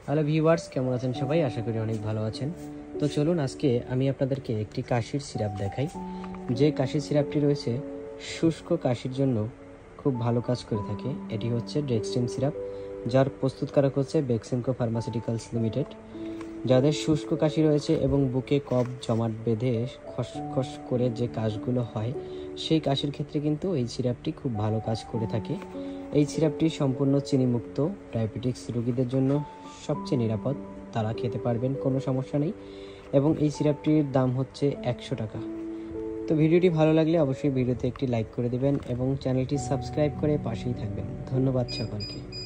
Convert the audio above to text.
Hello viewers, কেমন আছেন সবাই? আশা করি অনেক ভালো আছেন। তো চলুন আজকে আমি আপনাদেরকে একটি কাশির সিরাপ দেখাই। যে কাশির সিরাপটি রয়েছে শুষ্ক কাশির জন্য খুব ভালো কাজ করে থাকে। এটি হচ্ছে ডেক্সট্রিন সিরাপ, যার প্রস্তুতকারক হচ্ছে বেক্সিমকো ফার্মাসিউটিক্যালস লিমিটেড। যাদের শুষ্ক কাশি রয়েছে এবং বুকে কফ জমাট বেঁধে খসখস করে যে কাশগুলো হয়, সেই কাশির ক্ষেত্রে কিন্তু এই সিরাপটি খুব ভালো কাজ করে থাকে। এই সিরাপটি সম্পূর্ণ চিনিমুক্ত, ডায়াবেটিক্স রোগীদের জন্য সবচেয়ে নিরাপদ। তারা খেতে পারবেন, কোনো সমস্যা নেই। এবং এই সিরাপটির দাম হচ্ছে 100 টাকা। তো ভিডিওটি ভালো লাগলে অবশ্যই ভিডিওতে একটি লাইক করে দেবেন এবং চ্যানেলটি সাবস্ক্রাইব করে পাশেই থাকবেন। ধন্যবাদ সকলকে।